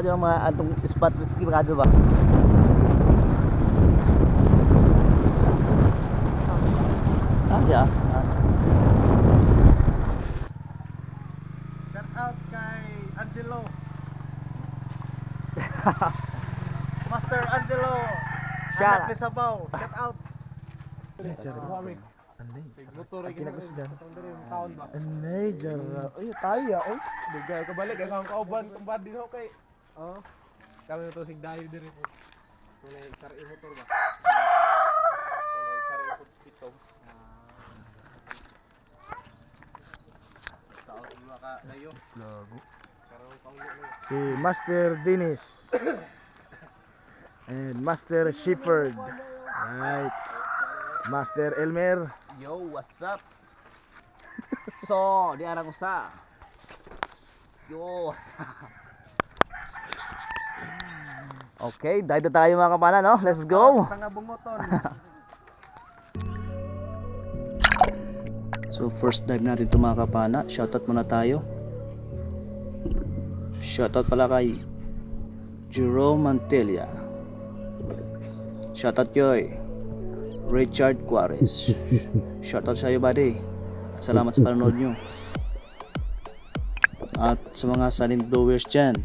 yung mga atong spot risky radyo ba? Yeah. Shout out kay Angelo. Master Angelo. Shout Anak ni Sabaw. Shout out. Motor ay Kinakusgan. taon ba? Anay, jara. Ay, tayo. Ay. Bigay ka balik ay kang kauban kumbad din ako kay. Oh. Kami to sig dayo diri po. Tunay sari motor ba? Tunay sari po pitong. Taon ulo ka layo. Lago. Karon kaulo na. Si Master Dennis. And Master Shepherd. Right. Master Elmer. Yo, what's up? So, di arang usa. Yo, what's up? Okay, dive na tayo mga kapana, no? Let's go! Tanga bungoton. So, first dive natin ito mga kapana. Shoutout muna tayo. Shoutout pala kay Jerome Mantelia. Shoutout Joy. Richard Juarez. Shoutout sa iyo, buddy. At salamat sa panonood nyo. At sa mga silent viewers dyan,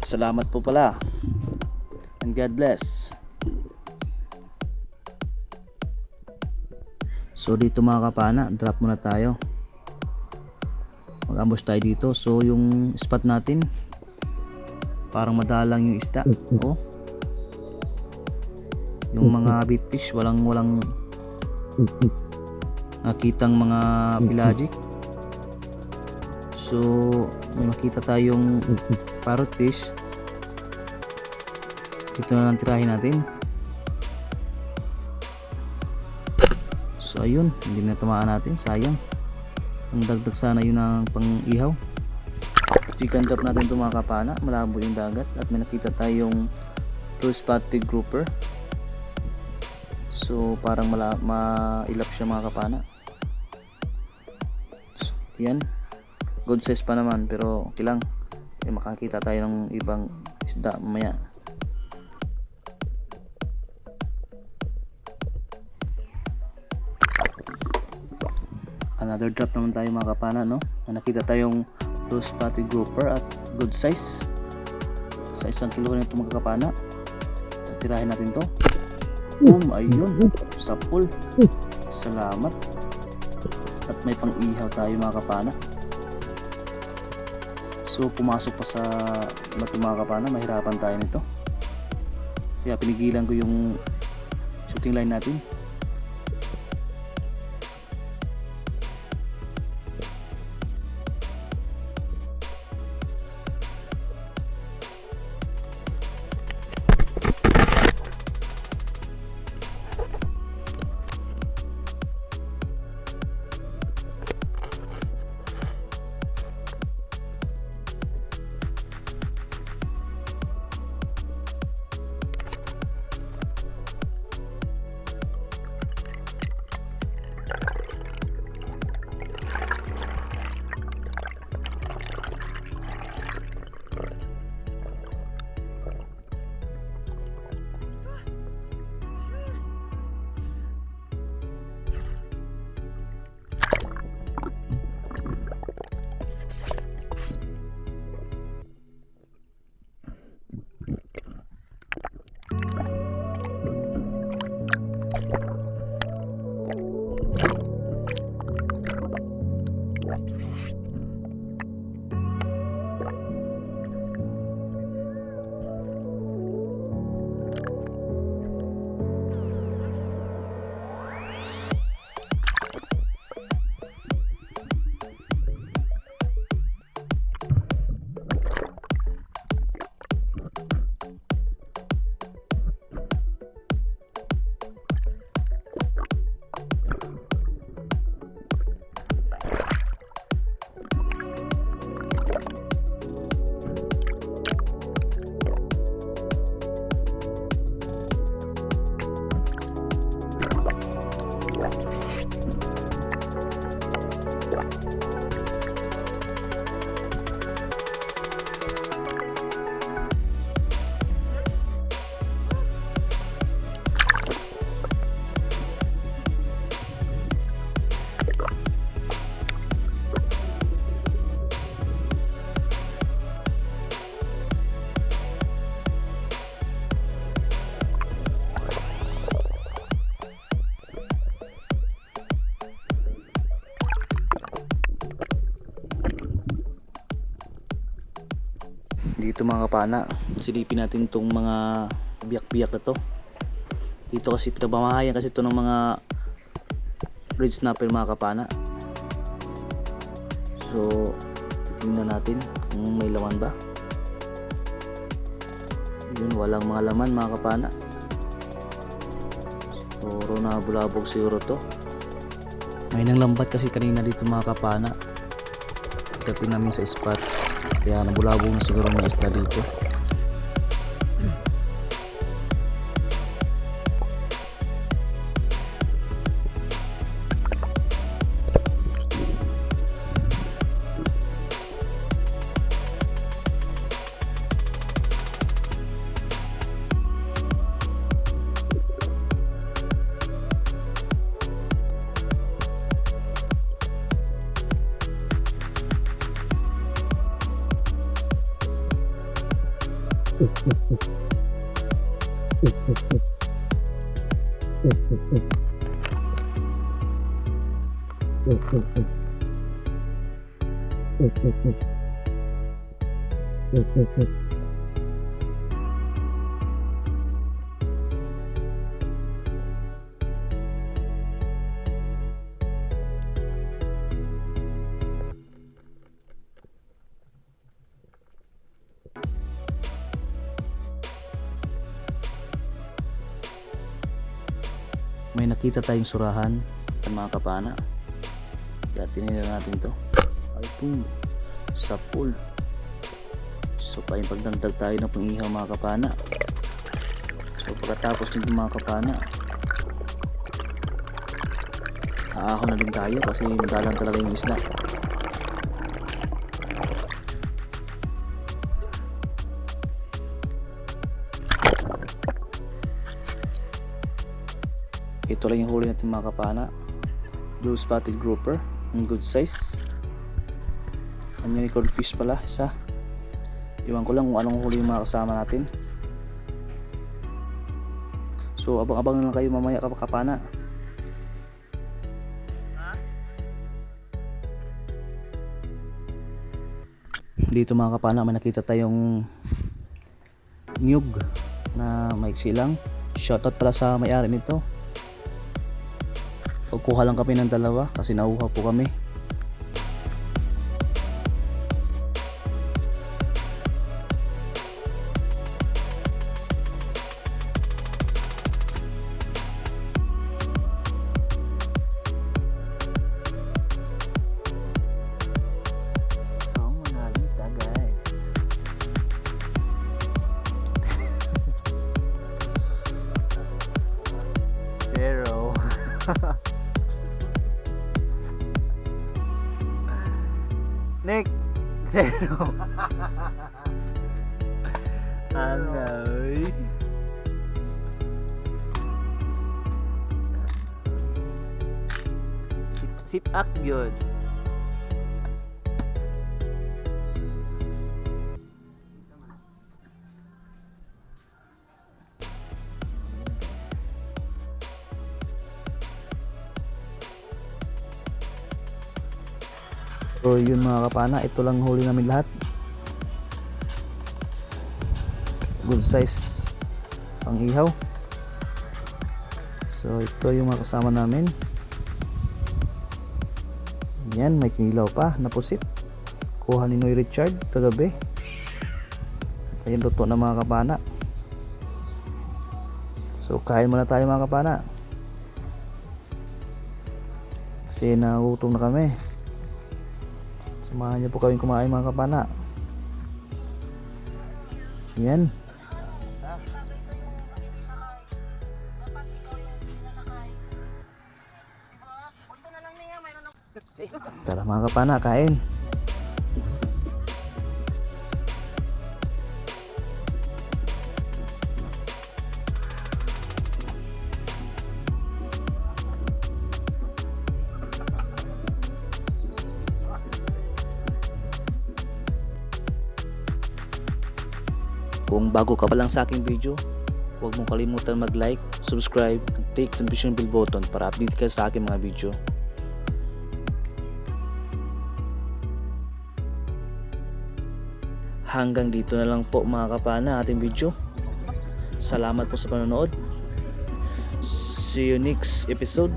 salamat po pala. And God bless. So dito mga kapana, drop muna tayo. Mag-ambush tayo dito. So yung spot natin, parang madalang yung isda. Oh. Yung mga bitfish, walang nakitang mga pelagic. So may makita tayong parrotfish. Dito na lang tirahin natin. So ayun, hindi na tamaan natin, sayang. Ang dagdag sana yun ang pang-ihaw. Chicken drop natin ito mga kapana, malabo yung dagat. At may nakita tayong blue spotted grouper. So parang mailap siya mga kapana. So, yan, good size pa naman, pero okay lang. Makakita tayo ng ibang isda mamaya. Another drop naman tayo mga kapana, no? Nakita tayong blue spotted grouper at good size. Sa 1 kilo na ito mga kapana. Tirahin natin to. Ayun, sapul. Salamat. At may pang-ihaw tayo mga kapana. So pumasok pa sa bato mga kapana, mahirapan tayo nito. Kaya pinigilan ko yung shooting line natin. Dito mga kapana, silipin natin tong mga biyak-biyak na to. Dito kasi pinagmamahayan kasi ito ng mga red snapper mga kapana. So titingnan natin kung may laman ba. Yun, walang mga laman mga kapana. Puro na bulabog siguro to. May nang lambat kasi kanina dito mga kapana. Pagdating namin sa spot, kaya nabulabog na siguro mga isda dito. May nakita tayong surahan sa mga kapana. Kaya tinira natin to. Ay boom, sa pool. So tayong pagdagdag tayo ng pangihaw mga kapana. So pagkatapos nito mga kapana, aahon na din tayo kasi madalang talaga yung isda. Ito lang yung huli natin mga kapana. Blue spotted grouper, ang good size. Ang unicorn fish pala, isa. Iwan ko lang kung anong huli yung mga kasama natin. So abang-abang na lang kayo mamaya kapana. Dito mga kapana, may nakita tayong nyug na maiksi lang. Shoutout pala sa may-ari nito. Kuha lang kami ng dalawa kasi nauhaw po kami. So, manalita guys. Zero. Nick, zero. Anoy. Sit up yun. So yun mga kapana, ito lang huli namin lahat. Good size pang ihaw. So ito yung mga kasama namin. Yan, may kinilaw pa, napusit. Kuha ni Noy Richard kagabi. At ayun, luto na mga kapana. So kain muna tayo mga kapana. Kasi nagutom na kami. Samahan niyo po kami kumain mga kapana. Yan. Tara mga kapana, kain. Kung bago ka pa lang sa aking video, huwag mong kalimutan mag-like, subscribe, and click the notification bell button para update ka sa aking mga video. hanggang dito na lang po mga kapana ating video. Salamat po sa panonood. See you next episode.